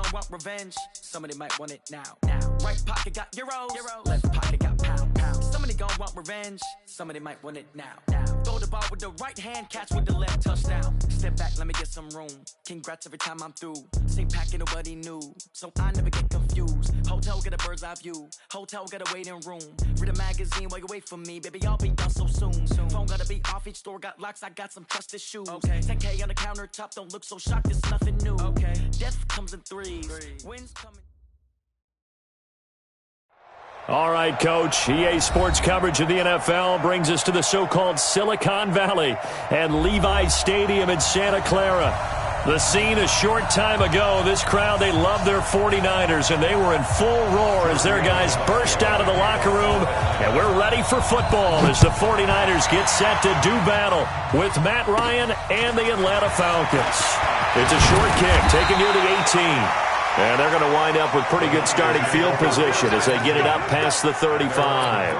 gon' want revenge. Somebody might want it now. Right pocket got euros. Left pocket got pound. Somebody gon' want revenge. Somebody might want it now. Throw the ball with the right hand, catch with the left, touchdown. Step back, let me get some room. Congrats every time I'm through. Same packing nobody knew, so I never get confused. Hotel get a bird's eye view. Hotel get a waiting room. Read a magazine while you wait for me, baby. I'll be done so soon. Phone gotta be off, each store got locks. I got some trusted shoes. 10K on the countertop, don't look so shocked. It's nothing new. Death comes in threes. Wins coming. All right, Coach. EA Sports coverage of the NFL brings us to the so-called Silicon Valley and Levi's Stadium in Santa Clara. The scene a short time ago, this crowd, they love their 49ers, and they were in full roar as their guys burst out of the locker room. And we're ready for football as the 49ers get set to do battle with Matt Ryan and the Atlanta Falcons. It's a short kick taken near the 18. And they're going to wind up with pretty good starting field position as they get it up past the 35.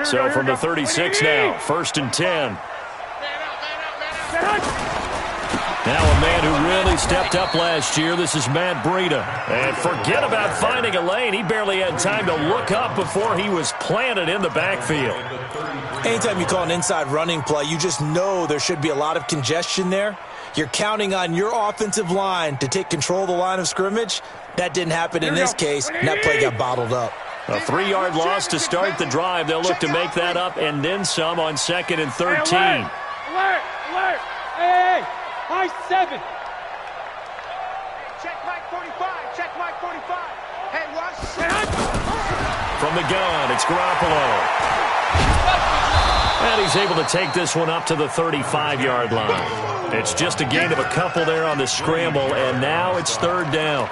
So from the 36 now, 1st and 10. Now a man who really stepped up last year, this is Matt Breida. And forget about finding a lane. He barely had time to look up before he was planted in the backfield. Anytime you call an inside running play, you just know there should be a lot of congestion there. You're counting on your offensive line to take control of the line of scrimmage. That didn't happen in this case, and that play got bottled up. A 3-yard loss to start the drive. They'll look to make that up and then some on 2nd and 13. Alert! Hey! High 7. Check Mike 45. Check Mike 45. Hey, watch. From the gun, it's Garoppolo. And he's able to take this one up to the 35-yard line. It's just a gain of a couple there on the scramble, and now it's 3rd down.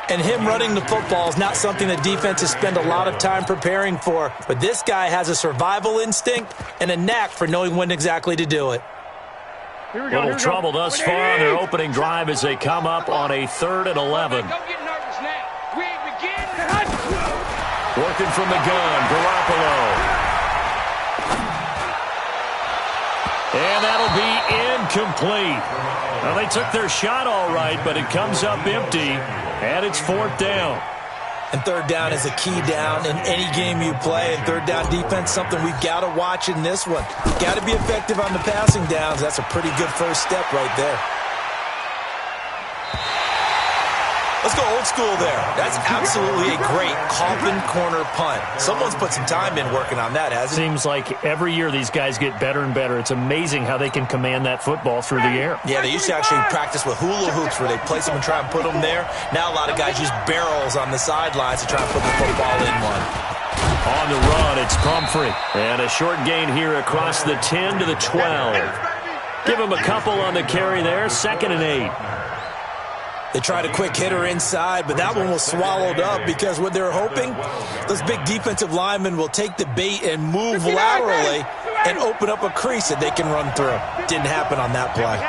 And him running the football is not something that defenses spend a lot of time preparing for. But this guy has a survival instinct and a knack for knowing when exactly to do it. Little trouble thus far on their opening drive as they come up on a 3rd and 11. Don't get nervous now. We ain't beginning. Working from the gun, Garoppolo. And that'll be incomplete. Well, they took their shot all right, but it comes up empty, and it's 4th down. And 3rd down is a key down in any game you play. And 3rd down defense, something we've got to watch in this one. Got to be effective on the passing downs. That's a pretty good first step right there. Let's go old school there. That's absolutely a great coffin corner punt. Someone's put some time in working on that, hasn't he? Seems like every year these guys get better and better. It's amazing how they can command that football through the air. Yeah, they used to actually practice with hula hoops where they place them and try and put them there. Now a lot of guys use barrels on the sidelines to try and put the football in one. On the run, it's Pumphrey. And a short gain here across the 10 to the 12. Give him a couple on the carry there, 2nd and 8. They tried a quick hitter inside, but that one was swallowed up because what they're hoping, those big defensive linemen will take the bait and move laterally and open up a crease that they can run through. Didn't happen on that play.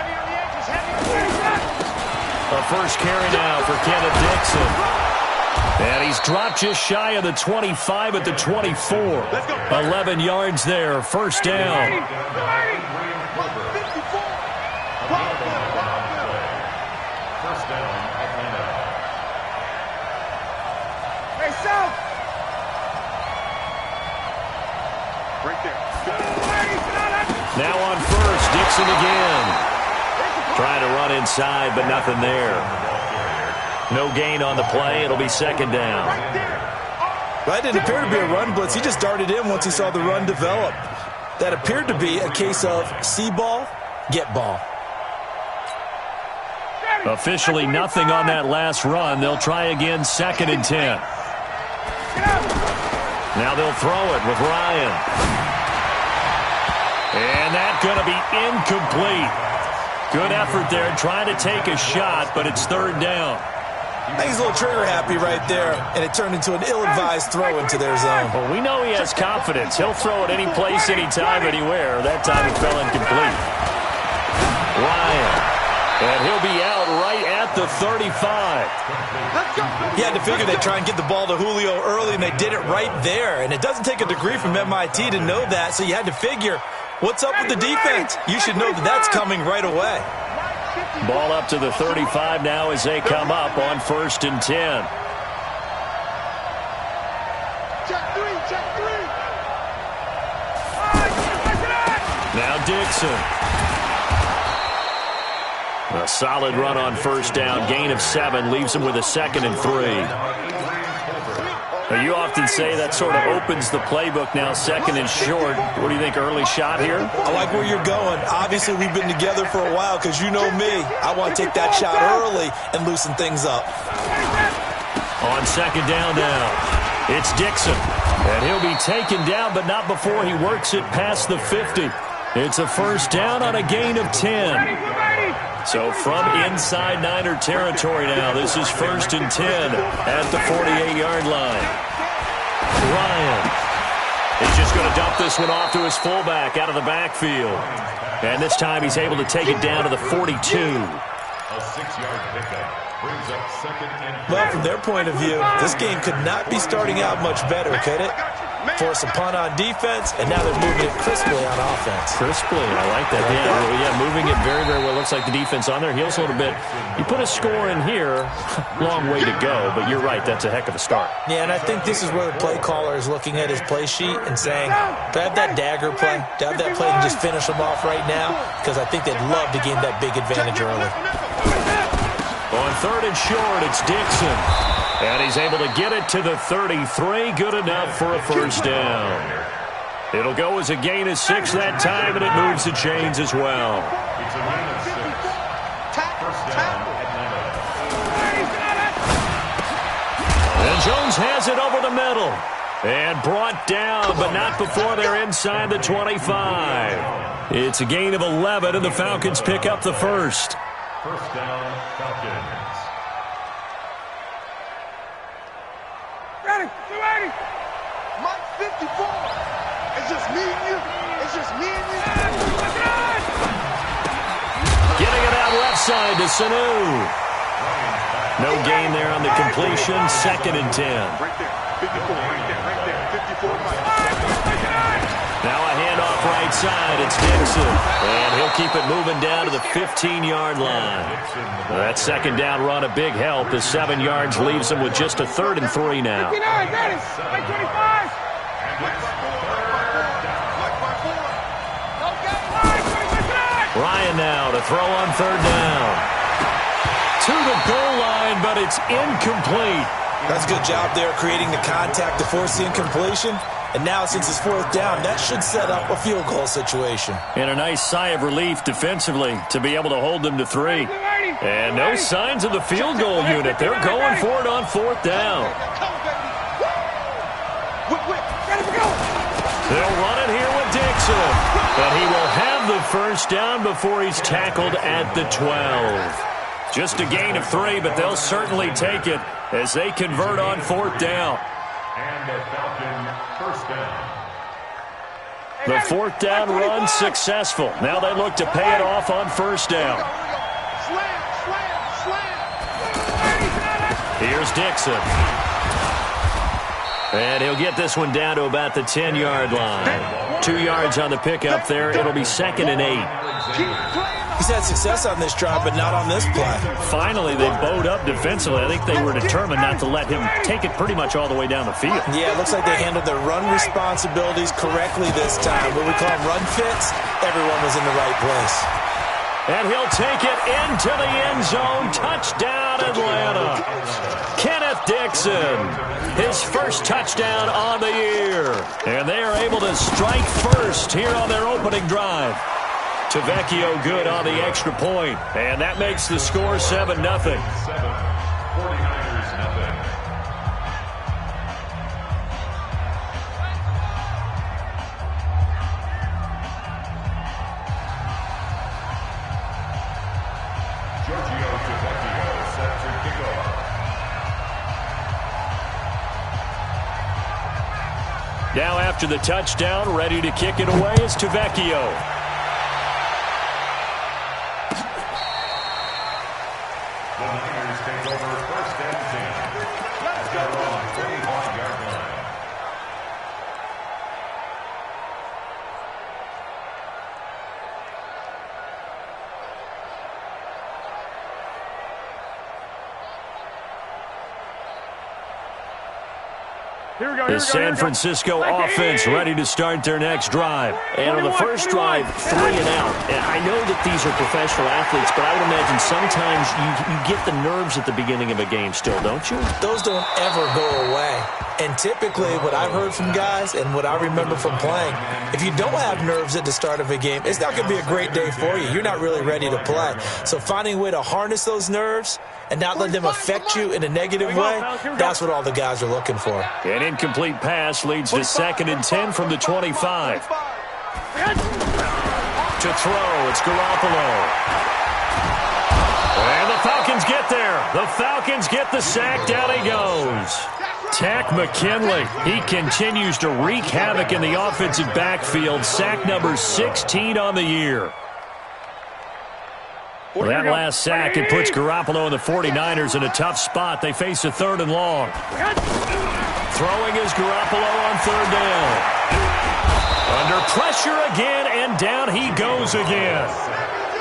A first carry now for Kenneth Dixon. And he's dropped just shy of the 25 at the 24. 11 yards there, 1st down. Now on 1st, Dixon again. Trying to run inside, but nothing there. No gain on the play. It'll be 2nd down. Right, it appeared to be a run blitz. He just darted in once he saw the run develop. That appeared to be a case of see ball, get ball. Officially nothing on that last run. They'll try again, 2nd and 10. Now they'll throw it with Ryan. And that's going to be incomplete. Good effort there trying to take a shot, but it's 3rd down. I think he's a little trigger happy right there, and it turned into an ill-advised throw into their zone. Well, we know he has confidence. He'll throw it any place, anytime, anywhere. That time it fell incomplete. Ryan And he'll be out right at the 35. You had to figure they'd try and get the ball to Julio early, and they did it right there. And it doesn't take a degree from MIT to know that, so you had to figure, what's up with the defense? You should know that that's coming right away. Ball up to the 35 now as they come up on 1st and 10. Check three. Now Dixon. A solid run on 1st down. Gain of 7 leaves him with a 2nd and 3. Now, you often say that sort of opens the playbook now, 2nd and short. What do you think, early shot here? I like where you're going. Obviously, we've been together for a while because you know me. I want to take that shot early and loosen things up. On 2nd down now, it's Dixon. And he'll be taken down, but not before he works it past the 50. It's a 1st down on a gain of 10. So from inside Niner territory now, this is 1st and 10 at the 48-yard line. Ryan is just going to dump this one off to his fullback out of the backfield. And this time he's able to take it down to the 42. A 6-yard pickup brings up 2nd and 4. Well, from their point of view, this game could not be starting out much better, could it? Force a punt on defense, and now they're moving it crisply on offense. Crisply, I like that. Yeah, moving it very, very well. Looks like the defense on their heels a little bit. You put a score in here, long way to go, but you're right, that's a heck of a start. Yeah, and I think this is where the play caller is looking at his play sheet and saying, do I have that dagger play? Do I have that play and just finish them off right now? Because I think they'd love to gain that big advantage early. On 3rd and short, it's Dixon. And he's able to get it to the 33. Good enough for a 1st down. It'll go as a gain of 6 that time, and it moves the chains as well. It's a gain of 6. 1st down at 9. And Jones has it over the middle. And brought down, but not before they're inside the 25. It's a gain of 11, and the Falcons pick up the 1st. 1st down, Falcons. Ready. Mike 54. It's just me and you. Getting it out left side to Sanu. No gain there on the completion. 2nd and 10. Right there. 54 right there. 54 Mike. Now a handoff right side. It's Dixon. And he'll keep it moving down to the 15-yard line. That 2nd down run a big help. The 7 yards leaves him with just a 3rd and 3 now. Ryan now to throw on 3rd down. To the goal line, but it's incomplete. That's a good job there creating the contact to force the incompletion. And now, since it's 4th down, that should set up a field goal situation. And a nice sigh of relief defensively to be able to hold them to 3. And no signs of the field goal unit. They're going for it on 4th down. They'll run it here with Dixon. But he will have the 1st down before he's tackled at the 12. Just a gain of 3, but they'll certainly take it as they convert on 4th down. And the Falcon 1st down. The 4th down run successful. Now they look to pay it off on 1st down. Here's Dixon. And he'll get this one down to about the 10-yard line. 2 yards on the pickup there. It'll be 2nd and 8. He's had success on this drive, but not on this play. Finally, they bowed up defensively. I think they were determined not to let him take it pretty much all the way down the field. Yeah, it looks like they handled their run responsibilities correctly this time. What we call them run fits, everyone was in the right place. And he'll take it into the end zone. Touchdown, Atlanta. Kenneth Dixon, his 1st touchdown on the year. And they are able to strike first here on their opening drive. Tavecchio good on the extra point. And that makes the score 7-0. 49ers nothing. Giorgio Tavecchio set to kick off. Now after the touchdown, ready to kick it away is Tavecchio. The San Francisco offense ready to start their next drive. And on the first drive, 3 and out. And I know that these are professional athletes, but I would imagine sometimes you get the nerves at the beginning of a game still, don't you? Those don't ever go away. And typically what I've heard from guys and what I remember from playing, if you don't have nerves at the start of a game, it's not going to be a great day for you. You're not really ready to play. So finding a way to harness those nerves and not let them affect you in a negative way, that's what all the guys are looking for. An incomplete pass leads to 2nd and 10 from the 25. To throw, it's Garoppolo. And the Falcons get there. The Falcons get the sack. Down he goes. Tack McKinley. He continues to wreak havoc in the offensive backfield. Sack number 16 on the year. Well, that last sack, it puts Garoppolo and the 49ers in a tough spot. They face a 3rd and long. Throwing is Garoppolo on 3rd down. Under pressure again, and down he goes again.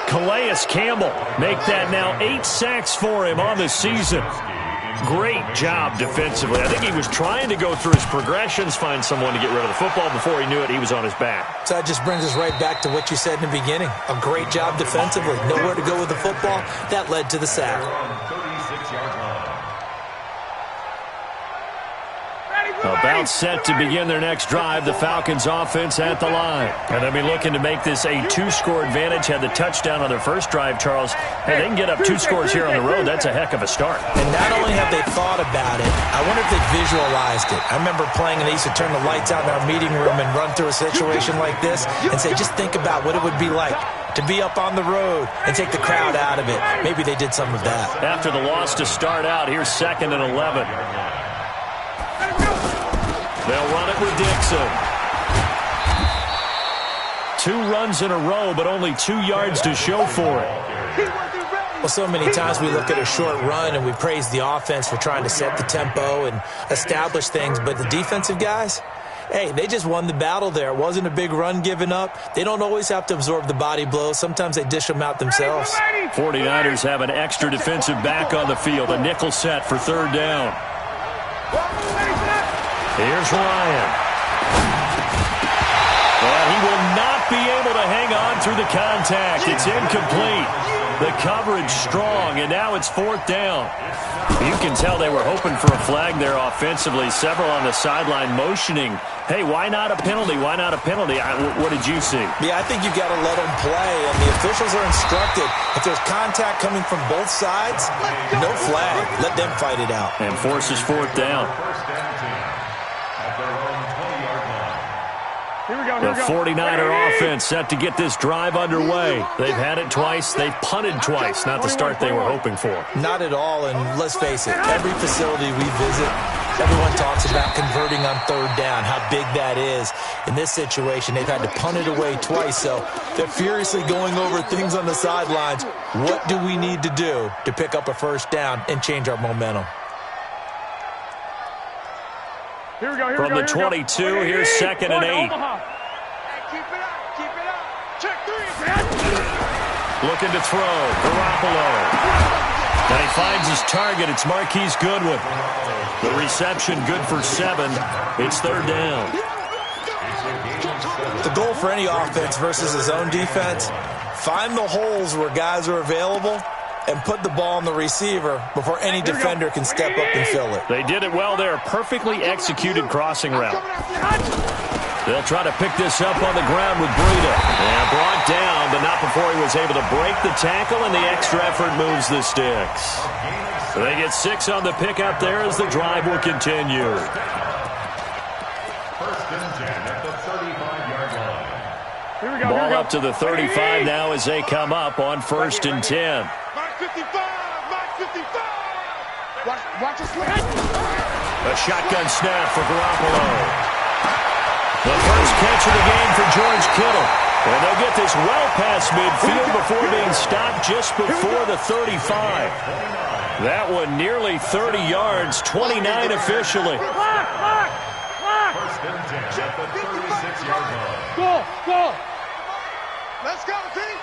Calais Campbell make that now 8 sacks for him on the season. Great job defensively. I think he was trying to go through his progressions, find someone to get rid of the football. Before he knew it, he was on his back. So that just brings us right back to what you said in the beginning. A great job defensively. Nowhere to go with the football. That led to the sack. About set to begin their next drive, the Falcons offense at the line. And they'll be looking to make this a 2-score advantage. Had the touchdown on their first drive, Charles. Hey, they can get up 2 scores here on the road. That's a heck of a start. And not only have they thought about it, I wonder if they visualized it. I remember playing and they used to turn the lights out in our meeting room and run through a situation like this and say, just think about what it would be like to be up on the road and take the crowd out of it. Maybe they did some of that. After the loss to start out, here's 2nd and 11. They'll run it with Dixon. 2 runs in a row, but only 2 yards to show for it. Well, so many times we look at a short run and we praise the offense for trying to set the tempo and establish things, but the defensive guys, hey, they just won the battle there. It wasn't a big run given up. They don't always have to absorb the body blows. Sometimes they dish them out themselves. 49ers have an extra defensive back on the field, a nickel set for 3rd down. Here's Ryan. And he will not be able to hang on through the contact. It's incomplete. The coverage strong, and now it's 4th down. You can tell they were hoping for a flag there offensively. Several on the sideline motioning, hey, why not a penalty? Why not a penalty? What did you see? Yeah, I think you've got to let them play, and the officials are instructed. If there's contact coming from both sides, no flag. Let them fight it out. And forces 4th down. The 49er offense set to get this drive underway. They've had it twice. They've punted twice. Not the start they were hoping for. Not at all, and let's face it, every facility we visit, everyone talks about converting on 3rd down, how big that is. In this situation, they've had to punt it away twice, so they're furiously going over things on the sidelines. What do we need to do to pick up a 1st down and change our momentum? From the 22, here's 2nd and 8. Keep it up. Check 3. Looking to throw. Garoppolo. And he finds his target. It's Marquise Goodwin. The reception good for 7. It's 3rd down. The goal for any offense versus his own defense, find the holes where guys are available and put the ball on the receiver before any defender can step up and fill it. They did it well there. Perfectly executed crossing route. They'll try to pick this up on the ground with Breida. And brought down, but not before he was able to break the tackle, and the extra effort moves the sticks. So they get 6 on the pickup there as the drive will continue. 1st and 10 at the 35-yard line. Ball up to the 35 now as they come up on 1st and 10. Mark 55. Watch us swing. A shotgun snap for Garoppolo. The first catch of the game for George Kittle. And they'll get this well past midfield before being stopped just before the 35. That one nearly 30 yards, 29 officially. 1st and 10 at the 36-yard line. Go. Let's go, team.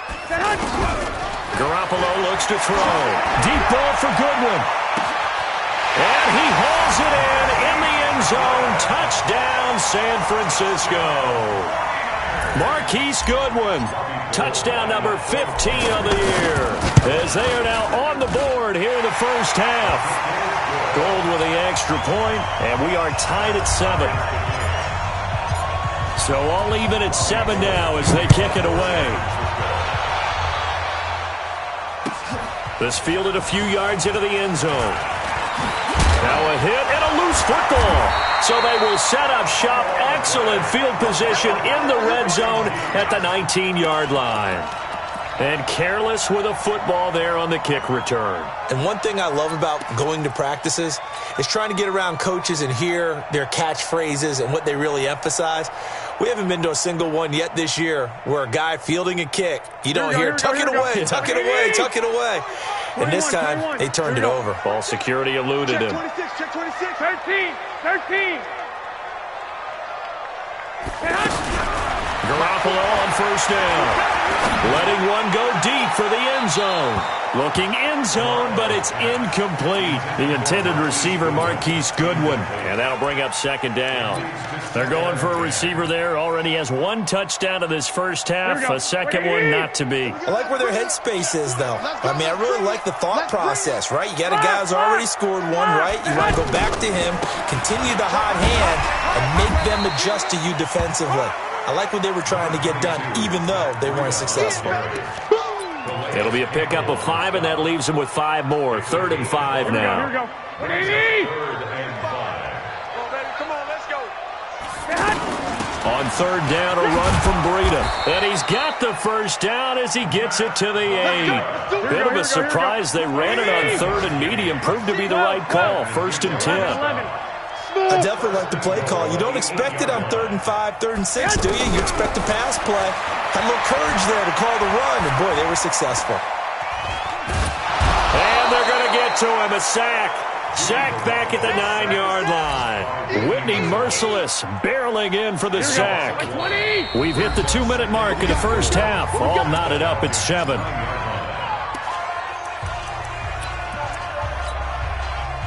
Garoppolo looks to throw. Deep ball for Goodwin. And he hauls it in the end end zone. Touchdown, San Francisco. Marquise Goodwin, touchdown number 15 of the year, as they are now on the board here in the first half. Gold with the extra point, and we are tied at 7. So all even at 7 now as they kick it away. This fielded a few yards into the end zone. Now a hit and a loose football. So they will set up shop. Excellent field position in the red zone at the 19-yard line. And careless with a football there on the kick return. And one thing I love about going to practices is trying to get around coaches and hear their catchphrases and what they really emphasize. We haven't been to a single one yet this year where a guy fielding a kick, you don't hear, tuck it away, tuck it away, tuck it away. And this time, they turned it over. Ball security eluded him. Check 26, 13. Garoppolo on first down. Letting one go deep for the end zone. Looking end zone, but it's incomplete. The intended receiver, Marquise Goodwin. And that'll bring up second down. They're going for a receiver there. Already has one touchdown in this first half. A second one not to be. I like where their headspace is, though. I mean, I really like the thought process, right? You got a guy who's already scored one, right? You want to go back to him, continue the hot hand, and make them adjust to you defensively. I like what they were trying to get done, even though they weren't successful. It'll be a pickup of 5, and that leaves them with 5 more. 3rd and 5 now. Here we go. Come on, let's go. On 3rd down, a run from Breida. And he's got the first down as he gets it to the 8. Bit of a surprise. They ran it on 3rd and medium. Proved to be the right call. 1st and 10. I definitely like the play call. You don't expect it on 3rd and 5, 3rd and 6, do you? You expect a pass play. Had a little courage there to call the run, and boy, they were successful. And they're going to get to him. A sack. Sack back at the 9-yard line. Whitney Merciless barreling in for the sack. We've hit the 2-minute mark in the first half. All knotted up at 7.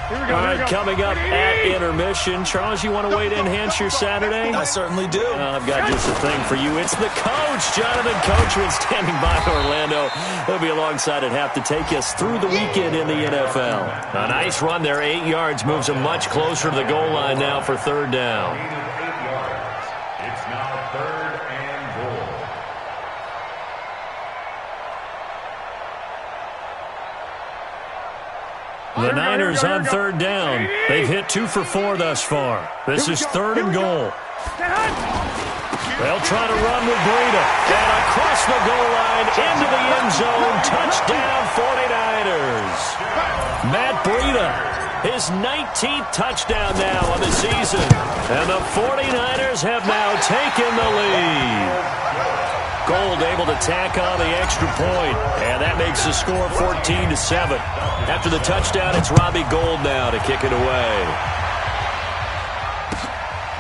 All right, coming up at intermission. Charles, you want to wait to enhance your Saturday? I certainly do. I've got just a thing for you. It's the coach, Jonathan Coachman, standing by Orlando. He'll be alongside at half to take us through the weekend in the NFL. A nice run there, 8 yards, moves him much closer to the goal line now for 3rd down. 8 yards. It's now 3rd and goal. The Niners on 3rd down. They've hit 2 for 4 thus far. This is 3rd and goal. They'll try to run with Breida. And across the goal line into the end zone. Touchdown 49ers. Matt Breida, his 19th touchdown now of the season. And the 49ers have now taken the lead. Gold able to tack on the extra point, and that makes the score 14-7. After the touchdown, it's Robbie Gould now to kick it away.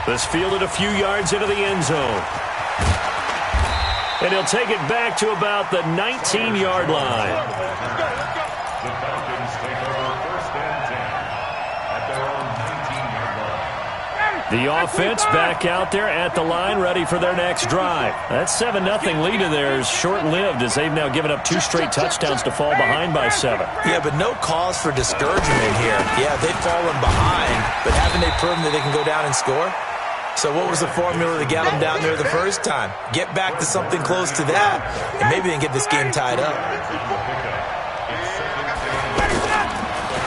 This fielded a few yards into the end zone. And he'll take it back to about the 19-yard line. The Falcons take over 1st and 10 at their own 19-yard line. The offense back out there at the line, ready for their next drive. That 7-0 lead of theirs short-lived as they've now given up 2 straight touchdowns to fall behind by 7. Yeah, but no cause for discouragement here. Yeah, they've fallen behind, but haven't they proven that they can go down and score? So what was the formula to get them down there the first time? Get back to something close to that, and maybe they can get this game tied up.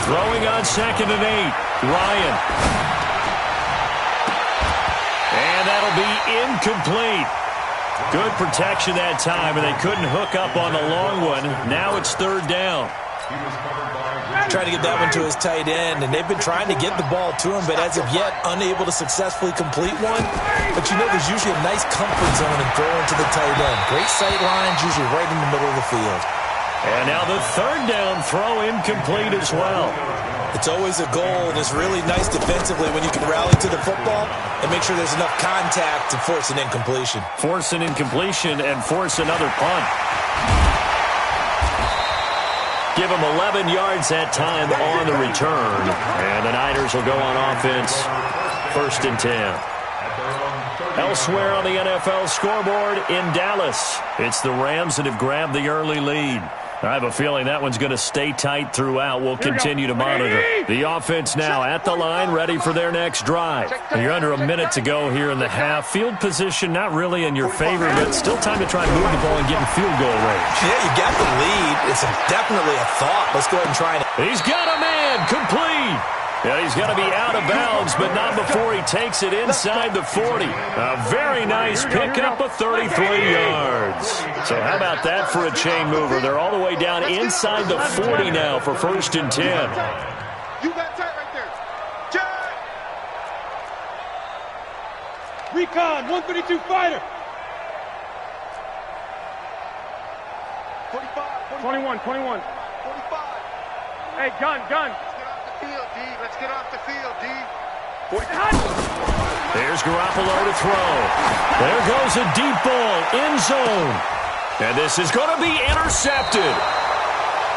Throwing on 2nd and 8, Ryan. And that'll be incomplete. Good protection that time, and they couldn't hook up on the long one. Now it's 3rd down. Trying to get that one to his tight end, and they've been trying to get the ball to him, but as of yet, unable to successfully complete one. But you know, there's usually a nice comfort zone in throwing to the tight end. Great sight lines, usually right in the middle of the field. And now the 3rd down throw incomplete as well. It's always a goal, and it's really nice defensively when you can rally to the football and make sure there's enough contact to force an incompletion. Force an incompletion and force another punt. Give them 11 yards that time on the return. And the Niners will go on offense 1st and 10. Elsewhere on the NFL scoreboard in Dallas, it's the Rams that have grabbed the early lead. I have a feeling that one's going to stay tight throughout. We'll continue to monitor. The offense now at the line, ready for their next drive. You're under a minute to go here in the half. Field position not really in your favor, but still time to try to move the ball and get in field goal range. Yeah, you got the lead. It's definitely a thought. Let's go ahead and try it. He's got a man, complete. Yeah, he's got to be out of bounds, but not before he takes it inside the 40. A very nice pickup of 33 yards. So how about that for a chain mover? They're all the way down inside the 40 now for 1st and 10. You got tight right there. Jack! Recon, 132 fighter. 45. 21. 45. Hey, gun. Let's get off the field, D. There's Garoppolo to throw. There goes a deep ball, end zone. And this is going to be intercepted.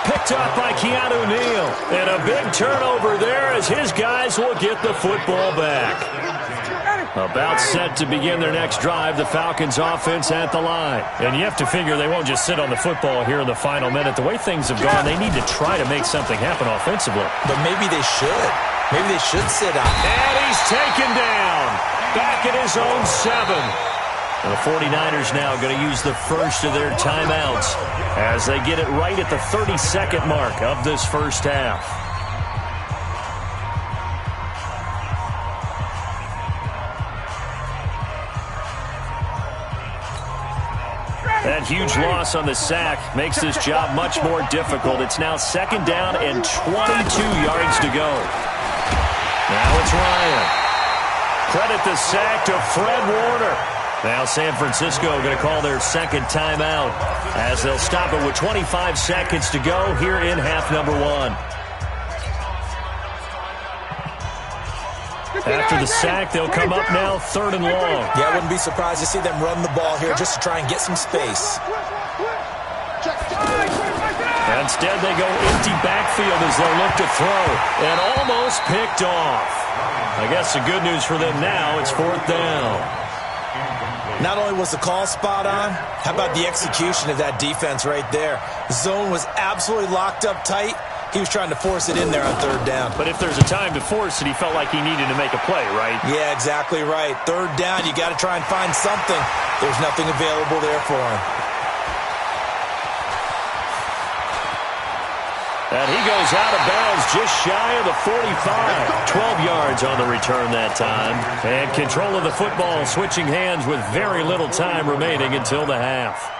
Picked up by Keanu Neal. And a big turnover there as his guys will get the football back. About set to begin their next drive, the Falcons offense at the line. And you have to figure they won't just sit on the football here in the final minute. The way things have gone, they need to try to make something happen offensively. But maybe they should. Maybe they should sit out. And he's taken down. Back at his own 7. And the 49ers now going to use the first of their timeouts as they get it right at the 32nd mark of this first half. That huge loss on the sack makes this job much more difficult. It's now 2nd down and 22 yards to go. Now it's Ryan. Credit the sack to Fred Warner. Now San Francisco going to call their 2nd timeout as they'll stop it with 25 seconds to go here in half number 1. After the sack, they'll come up now 3rd and long. Yeah, I wouldn't be surprised to see them run the ball here just to try and get some space. Instead, they go empty backfield as they look to throw. And almost picked off. I guess the good news for them now, it's 4th down. Not only was the call spot on, how about the execution of that defense right there? The zone was absolutely locked up tight. He was trying to force it in there on 3rd down. But if there's a time to force it, he felt like he needed to make a play, right? Yeah, exactly right. 3rd down, you got to try and find something. There's nothing available there for him. And he goes out of bounds just shy of the 45. 12 yards on the return that time. And control of the football switching hands with very little time remaining until the half.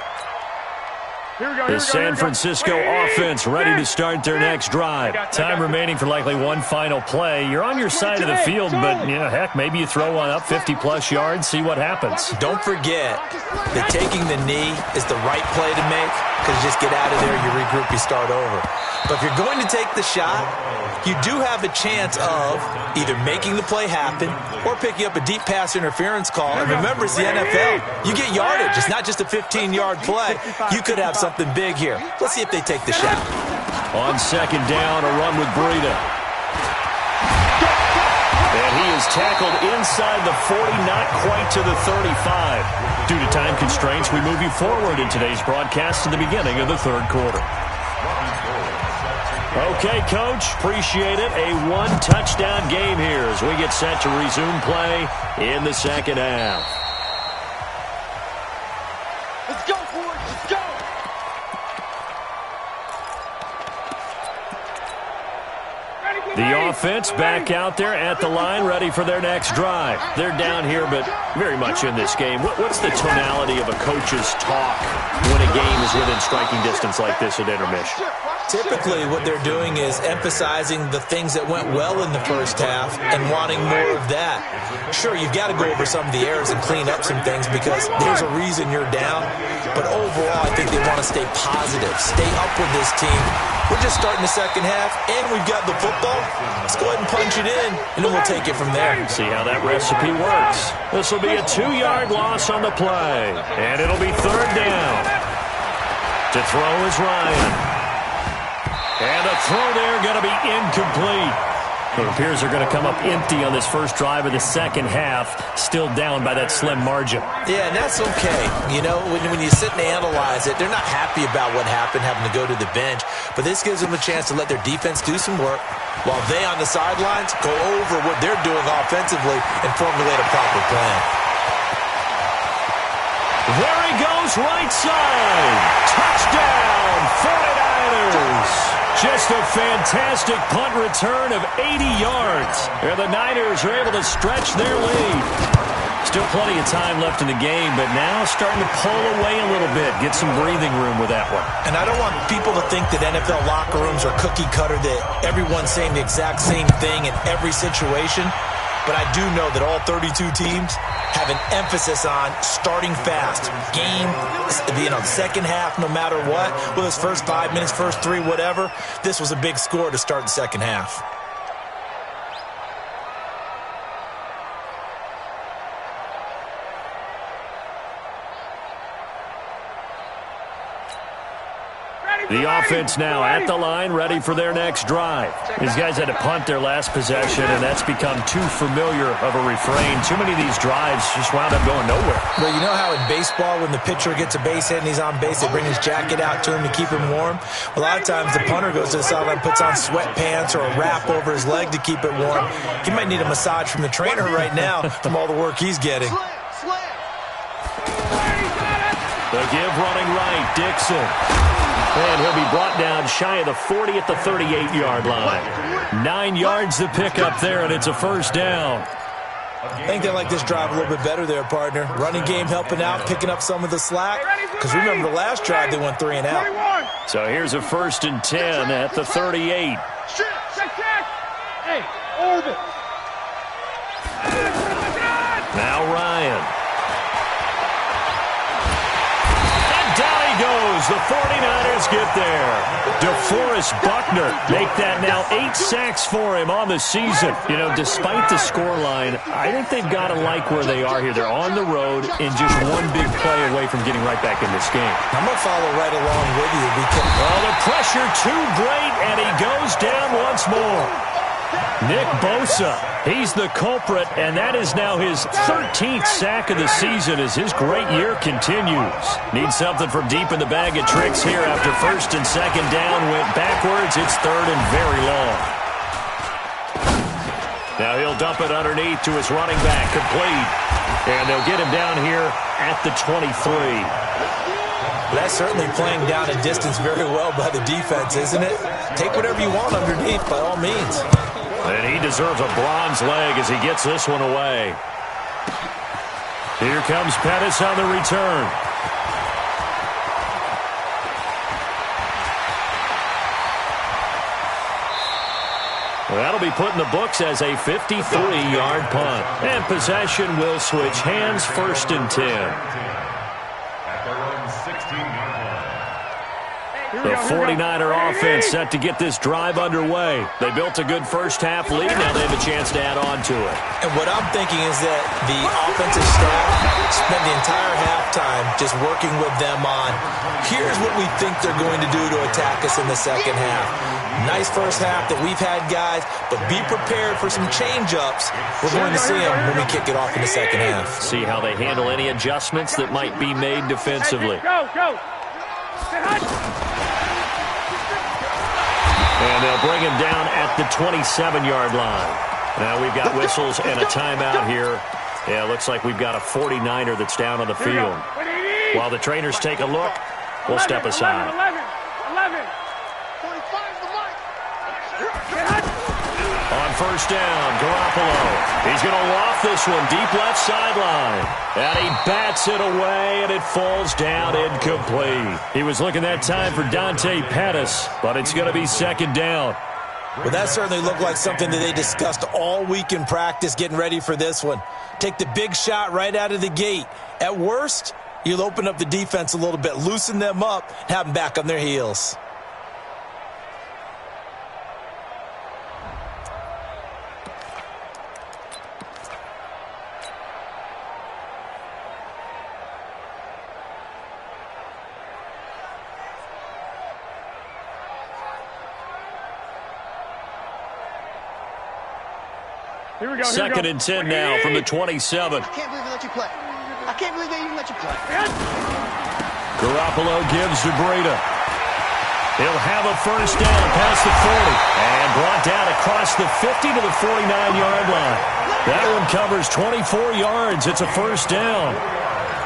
The San Francisco offense ready to start their next drive. Time remaining for likely one final play. You're on your side of the field, but, you know, heck, maybe you throw one up 50-plus yards, see what happens. Don't forget that taking the knee is the right play to make because you just get out of there, you regroup, you start over. But if you're going to take the shot, you do have a chance of either making the play happen or picking up a deep pass interference call. And remember, it's the NFL. You get yardage. It's not just a 15-yard play. You could have something big here. Let's see if they take the shot. On 2nd down, a run with Breida. And he is tackled inside the 40, not quite to the 35. Due to time constraints, we move you forward in today's broadcast to the beginning of the 3rd quarter. Okay, Coach, appreciate it. A one-touchdown game here as we get set to resume play in the 2nd half. Let's go, boys. Let's go. The offense back out there at the line, ready for their next drive. They're down here, but very much in this game. What's the tonality of a coach's talk when a game is within striking distance like this at intermission? Typically, what they're doing is emphasizing the things that went well in the first half and wanting more of that. Sure, you've got to go over some of the errors and clean up some things because there's a reason you're down. But overall, I think they want to stay positive, stay up with this team. We're just starting the 2nd half, and we've got the football. Let's go ahead and punch it in, and then we'll take it from there. See how that recipe works. This will be a 2-yard loss on the play, and it'll be 3rd down. To throw is Ryan. And a throw there going to be incomplete. It appears they're going to come up empty on this first drive of the second half, still down by that slim margin. Yeah, and that's okay. You know, when you sit and analyze it, they're not happy about what happened, having to go to the bench. But this gives them a chance to let their defense do some work while they on the sidelines go over what they're doing offensively and formulate a proper plan. There he goes, right side. Touchdown, 49ers. Just a fantastic punt return of 80 yards. And the Niners are able to stretch their lead. Still plenty of time left in the game, but now starting to pull away a little bit. Get some breathing room with that one. And I don't want people to think that NFL locker rooms are cookie cutter, that everyone's saying the exact same thing in every situation. But I do know that all 32 teams have an emphasis on starting fast. Game, second half, no matter what. Whether it's first 5 minutes, first 3, whatever. This was a big score to start the second half. The offense now at the line, ready for their next drive. These guys had to punt their last possession, and that's become too familiar of a refrain. Too many of these drives just wound up going nowhere. Well, you know how in baseball, when the pitcher gets a base hit and he's on base, they bring his jacket out to him to keep him warm? A lot of times the punter goes to the sideline, puts on sweatpants or a wrap over his leg to keep it warm. He might need a massage from the trainer right now from all the work he's getting. The give running right, Dixon. And he'll be brought down shy of the 40 at the 38-yard line. 9 yards to pick up there, and it's a first down. I think they like this drive a little bit better there, partner. Running game helping out, picking up some of the slack. Because remember the last drive, they went 3 and out. So here's a 1st and 10 at the 38. Hey, orbit. Now Ryan. Down he goes. The 49ers get there. DeForest Buckner make that now 8 sacks for him on the season. You know, despite the scoreline, I think they've got to like where they are here. They're on the road and just one big play away from getting right back in this game. I'm going to follow right along with you. Well, the pressure too great, and he goes down once more. Nick Bosa, he's the culprit, and that is now his 13th sack of the season as his great year continues. Needs something from deep in the bag of tricks here after 1st and 2nd down. Went backwards. It's 3rd and very long. Now he'll dump it underneath to his running back, complete. And they'll get him down here at the 23. That's certainly playing down a distance very well by the defense, isn't it? Take whatever you want underneath, by all means. And he deserves a bronze leg as he gets this one away. Here comes Pettis on the return. Well, that'll be put in the books as a 53-yard punt. And possession will switch hands, 1st and 10. The 49er offense set to get this drive underway. They built a good first half lead. Now they have a chance to add on to it. And what I'm thinking is that the offensive staff spent the entire halftime just working with them on, here's what we think they're going to do to attack us in the second half. Nice first half that we've had, guys, but be prepared for some change-ups. We're going to see them when we kick it off in the second half. See how they handle any adjustments that might be made defensively. Go. And they'll bring him down at the 27-yard line. Now we've got whistles and a timeout here. Yeah, looks like we've got a 49er that's down on the field. While the trainers take a look, we'll step aside. 11. On 1st down, Garoppolo. He's going to loft this one deep left sideline. And he bats it away, and it falls down incomplete. He was looking that time for Dante Pettis, but it's going to be 2nd down. Well, that certainly looked like something that they discussed all week in practice getting ready for this one. Take the big shot right out of the gate. At worst, you'll open up the defense a little bit, loosen them up, have them back on their heels. Second and 10 now from the 27. I can't believe they let you play. I can't believe they even let you play. Garoppolo gives to Breida. He'll have a first down past the 40 and brought down across the 50 to the 49-yard line. That one covers 24 yards. It's a first down.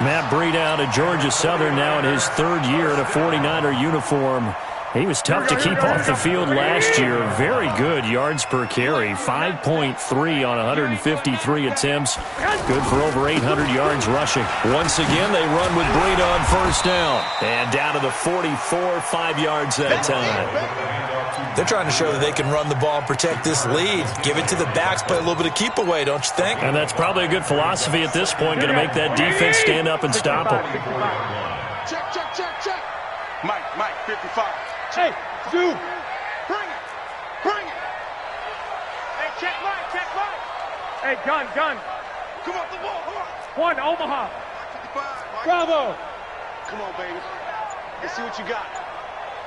Matt Breida out of Georgia Southern now in his third year in a 49er uniform. He was tough to keep off the field last year. Very good yards per carry. 5.3 on 153 attempts. Good for over 800 yards rushing. Once again, they run with Breida on first down. And down to the 44, 5 yards that time. They're trying to show that they can run the ball and protect this lead. Give it to the backs, play a little bit of keep away, don't you think? And that's probably a good philosophy at this point. Going to make that defense stand up and stop them. Check, check, check, check. Mike, 55. Hey, Stu. Bring it. Bring it. Hey, check Mike. Hey, gun. Come off the wall. One, Omaha. 55. Mike. Bravo. Come on, baby. Let's see what you got.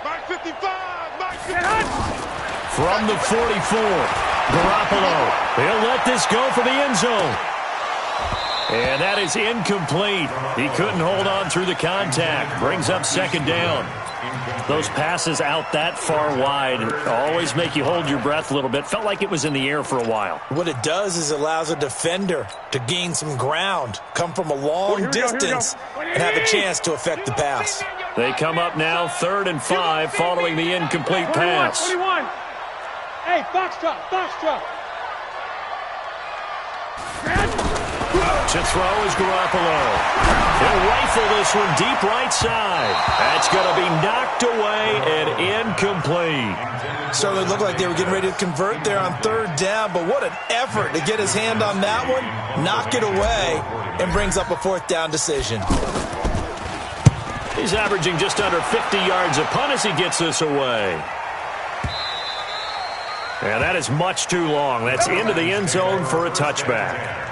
Mike 55. Mike 55. From the 44, Garoppolo. He'll let this go for the end zone. And that is incomplete. He couldn't hold on through the contact. Brings up second down. Those passes out that far wide always make you hold your breath a little bit. Felt like it was in the air for a while. What it does is it allows a defender to gain some ground, come from a long distance, and have a chance to affect the pass. They come up now 3rd and 5 following the incomplete pass. 21. Hey, Foxtrot. To throw is Garoppolo. He'll rifle this one deep right side. That's going to be knocked away and incomplete. Certainly looked like they were getting ready to convert there on 3rd down, but what an effort to get his hand on that one, knock it away, and brings up a 4th down decision. He's averaging just under 50 yards a punt as he gets this away. And that is much too long. That's into the end zone for a touchback.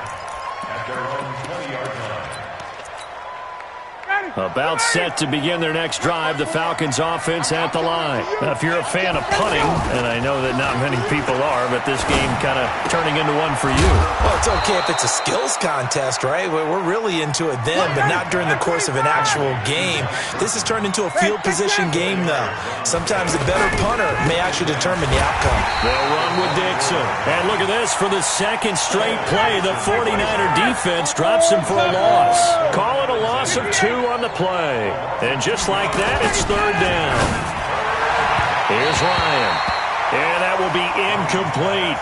About set to begin their next drive, the Falcons offense at the line. Now, if you're a fan of punting, and I know that not many people are, but this game kind of turning into one for you. Well, it's okay if it's a skills contest, right? We're really into it then, but not during the course of an actual game. This has turned into a field position game, though. Sometimes the better punter may actually determine the outcome. They'll run with Dixon. And look at this. For the second straight play, the 49er defense drops him for a loss. Call it a loss of 2 on the play. And just like that, it's 3rd down. Here's Ryan. And that will be incomplete.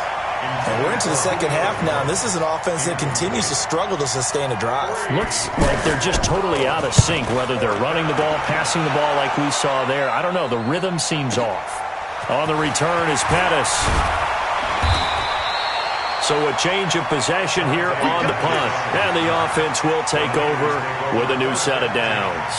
And we're into the second half now, and this is an offense that continues to struggle to sustain a drive. Looks like they're just totally out of sync, whether they're running the ball, passing the ball like we saw there. I don't know. The rhythm seems off. On the return is Pettis. So a change of possession here on the punt. And the offense will take over with a new set of downs.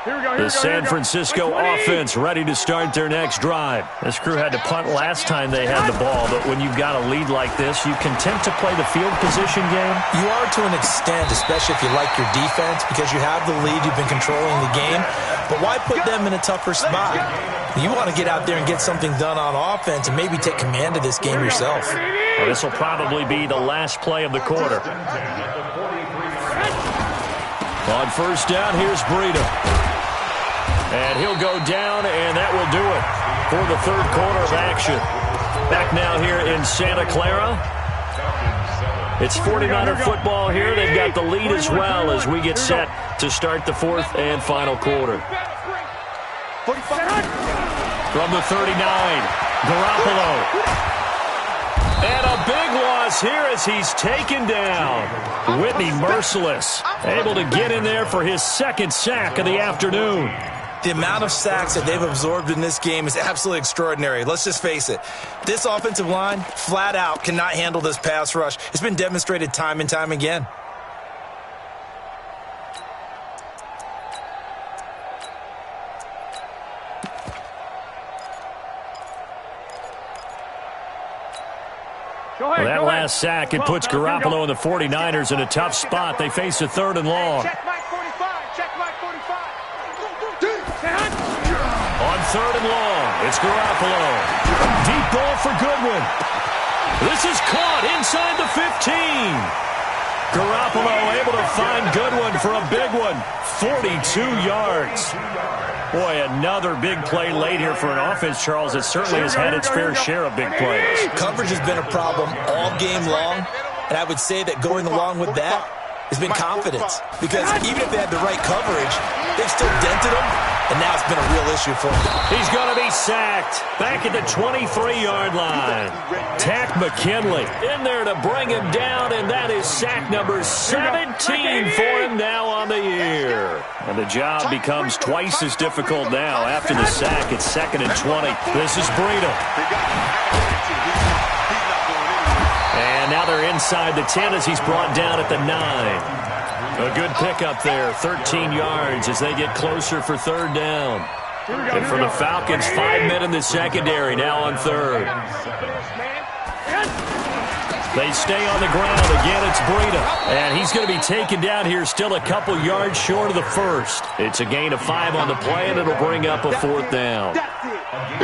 The San Francisco offense ready to start their next drive. This crew had to punt last time they had the ball, but when you've got a lead like this, you content to play the field position game? You are to an extent, especially if you like your defense, because you have the lead, you've been controlling the game. But why put them in a tougher spot? You want to get out there and get something done on offense and maybe take command of this game yourself. Well, this will probably be the last play of the quarter. On first down, here's Breida. And he'll go down, and that will do it for the 3rd quarter of action. Back now here in Santa Clara. It's 49er football here. They've got the lead as well as we get set to start the 4th and final quarter. From the 39, Garoppolo. And a big loss here as he's taken down. Whitney merciless, able to get in there for his 2nd sack of the afternoon. The amount of sacks that they've absorbed in this game is absolutely extraordinary. Let's just face it. This offensive line, flat out, cannot handle this pass rush. It's been demonstrated time and time again. Well, that last sack, it puts Garoppolo and the 49ers in a tough spot. They face a 3rd and long. Check Mike 45. third and long. It's Garoppolo. Deep ball for Goodwin. This is caught inside the 15. Garoppolo able to find Goodwin for a big one. 42 yards. Boy, another big play late here for an offense, Charles, that certainly has had its fair share of big plays. Coverage has been a problem all game long, and I would say that going along with that has been confidence. Because even if they had the right coverage, they've still dented them, and now it's been a real issue for them. He's going to be sacked back at the 23-yard line. Tack McKinley in there to bring him down, and that is sack number 17 for him now on the year. And the job becomes twice as difficult now after the sack. It's 2nd and 20. This is Breida. And now they're inside the 10 as he's brought down at the 9. A good pickup there, 13 yards as they get closer for third down. And for the Falcons, 5 men in the secondary now on third. They stay on the ground. Again, it's Breida. And he's going to be taken down here still a couple yards short of the first. It's a gain of 5 on the play, and it'll bring up a 4th down.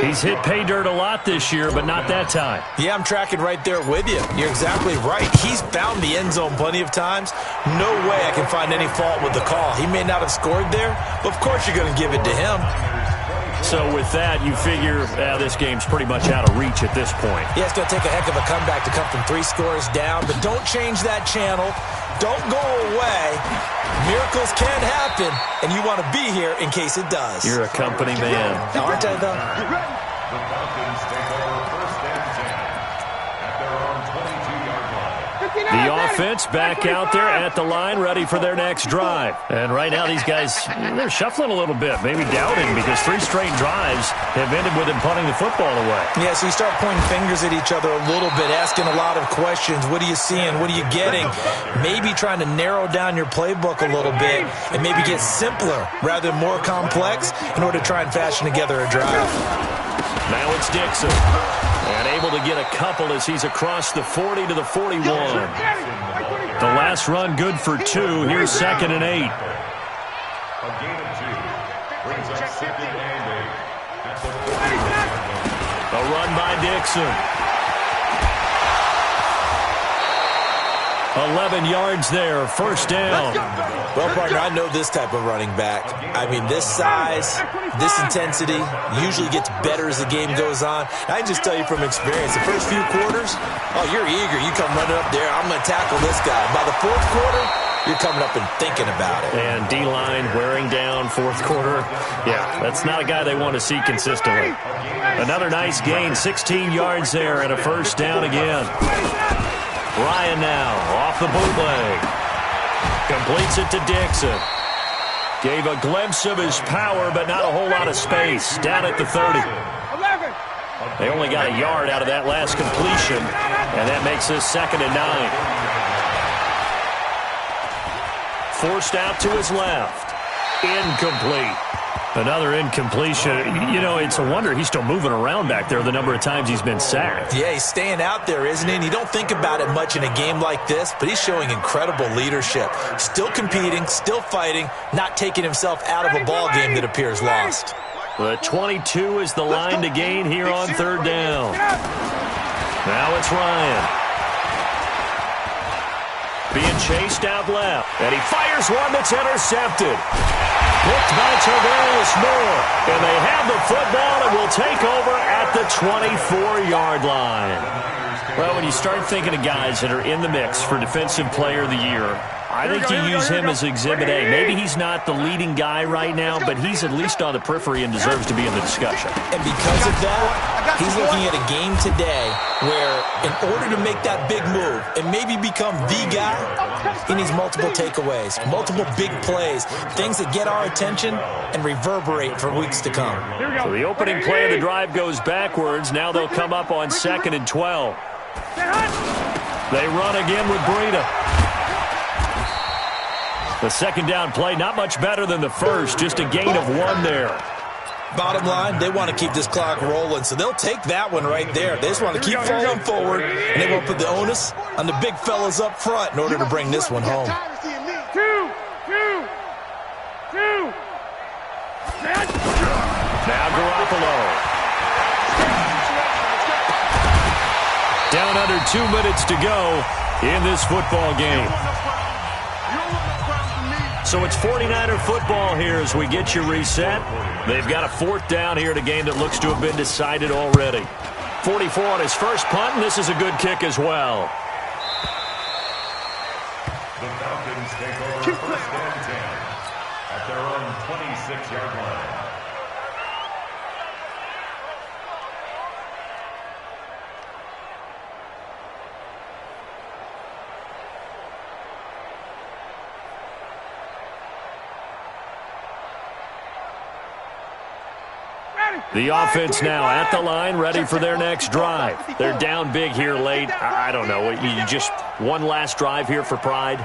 He's hit pay dirt a lot this year, but not that time. Yeah, I'm tracking right there with you. You're exactly right. He's found the end zone plenty of times. No way I can find any fault with the call. He may not have scored there, but of course you're going to give it to him. So with that, you figure this game's pretty much out of reach at this point. Yeah, it's going to take a heck of a comeback to come from 3 scores down, but don't change that channel. Don't go away. Miracles can happen, and you want to be here in case it does. You're a company man. Aren't I, though? The Falcons take over 1st and 10 at their own 22-yard line. The offense back out there at the line, ready for their next drive. And right now these guys, they're shuffling a little bit, maybe doubting, because 3 straight drives have ended with them punting the football away. Yeah, so you start pointing fingers at each other a little bit, asking a lot of questions. What are you seeing? What are you getting? Maybe trying to narrow down your playbook a little bit and maybe get simpler rather than more complex in order to try and fashion together a drive. Now it's Dixon. And able to get a couple as he's across the 40 to the 41. The last run good for 2. Here's 2nd and 8. A gain of 2 brings up 2nd and 8 at the 40-yard line. A run by Dixon. 11 yards there, 1st down. Well, partner, I know this type of running back. I mean, this size, this intensity usually gets better as the game goes on. I can just tell you from experience, the first few quarters, you're eager. You come running up there, I'm going to tackle this guy. By the 4th quarter, you're coming up and thinking about it. And D-line wearing down 4th quarter. Yeah, that's not a guy they want to see consistently. Another nice gain, 16 yards there and a 1st down again. Ryan now off the bootleg. Completes it to Dixon. Gave a glimpse of his power, but not a whole lot of space. Down at the 30. They only got a yard out of that last completion, and that makes this 2nd and 9. Forced out to his left. Incomplete. Another incompletion. You know, it's a wonder he's still moving around back there the number of times he's been sacked. Yeah, he's staying out there, isn't he? And you don't think about it much in a game like this, but he's showing incredible leadership. Still competing, still fighting, not taking himself out of a ball game that appears lost. The 22 is the line to gain here on 3rd down. Now it's Ryan. Being chased out left. And he fires one that's intercepted. Picked by Tavares Moore. And they have the football and will take over at the 24-yard line. Well, when you start thinking of guys that are in the mix for Defensive Player of the Year, I think you use him as Exhibit A. Maybe he's not the leading guy right now, but he's at least on the periphery and deserves to be in the discussion. And because of that, he's looking at a game today where in order to make that big move and maybe become the guy, he needs multiple takeaways, multiple big plays, things that get our attention and reverberate for weeks to come. So the opening play of the drive goes backwards. Now they'll come up on 2nd and 12. They run again with Breida. The 2nd down play, not much better than the first, just a gain of 1 there. Bottom line, they want to keep this clock rolling, so they'll take that one right there. They just want to keep falling forward, and they won't put the onus on the big fellas up front in order to bring this one home. Now Garoppolo. Down under 2 minutes to go in this football game. So it's 49er football here as we get you reset. They've got a fourth down here in a game that looks to have been decided already. 44 on his first punt, and this is a good kick as well. The Falcons take over first and 10 at their own 26-yard line. The offense now at the line, ready for their next drive. They're down big here late. I don't know. You just one last drive here for pride?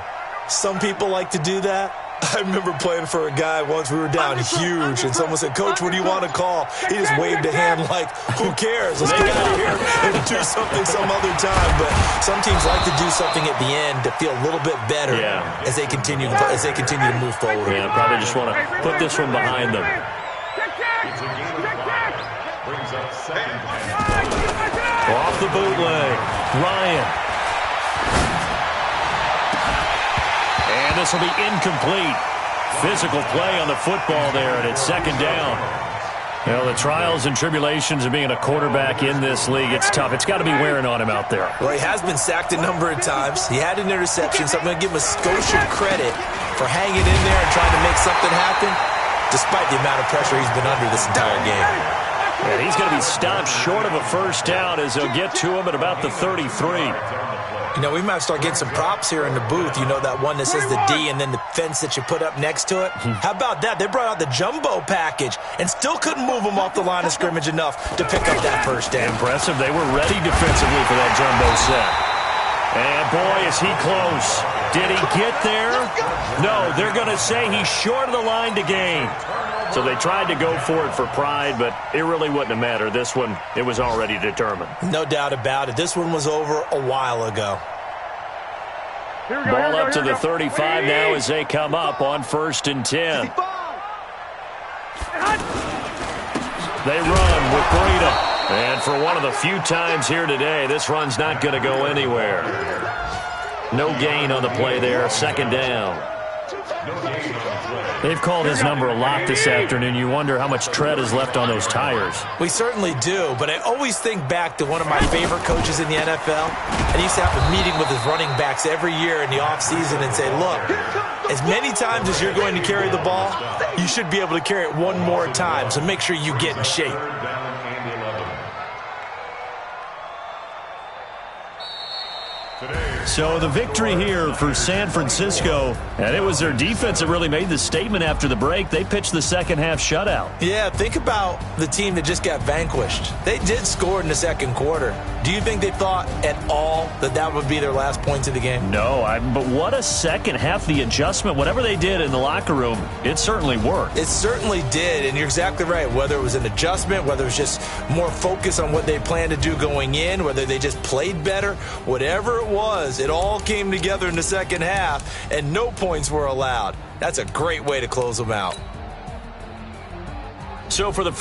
Some people like to do that. I remember playing for a guy once. We were down huge, and someone said, "Coach, what do you want to call?" He just waved a hand like, "Who cares? Let's get out of here and do something some other time." But some teams like to do something at the end to feel a little bit better as they continue to move forward. Yeah, probably just want to put this one behind them. It's a game of 5. Brings up second and Off the bootleg, Ryan. And this will be incomplete. Physical play on the football there, and it's second down. You know, the trials and tribulations of being a quarterback in this league, it's tough. It's got to be wearing on him out there. Well, he has been sacked a number of times. He had an interception, so I'm going to give him a Scotia credit for hanging in there and trying to make something happen, despite the amount of pressure he's been under this entire game. And he's going to be stopped short of a first down as they'll get to him at about the 33. You know, we might start getting some props here in the booth. You know, that one that says the D and then the fence that you put up next to it? How about that? They brought out the jumbo package and still couldn't move him off the line of scrimmage enough to pick up that first down. Impressive. They were ready defensively for that jumbo set. And, boy, is he close. Did he get there? No, they're going to say he's short of the line to gain. So they tried to go for it for pride, but it really wouldn't have mattered. This one, it was already determined. No doubt about it. This one was over a while ago. Ball up to the 35 now as they come up on 1st and 10. They run with Breida. And for one of the few times here today, this run's not going to go anywhere. No gain on the play there, second down. They've called his number a lot this afternoon. You wonder how much tread is left on those tires. We certainly do, but I always think back to one of my favorite coaches in the NFL, and he used to have a meeting with his running backs every year in the offseason and say, look, as many times as you're going to carry the ball, you should be able to carry it one more time, so make sure you get in shape. So the victory here for San Francisco, and it was their defense that really made the statement after the break. They pitched the second half shutout. Yeah, think about the team that just got vanquished. They did score in the second quarter. Do you think they thought at all that that would be their last points of the game? No, but what a second half. The adjustment, whatever they did in the locker room, it certainly worked. It certainly did, and you're exactly right. Whether it was an adjustment, whether it was just more focus on what they planned to do going in, whether they just played better, whatever it was, it all came together in the second half, and no points were allowed. That's a great way to close them out. So for the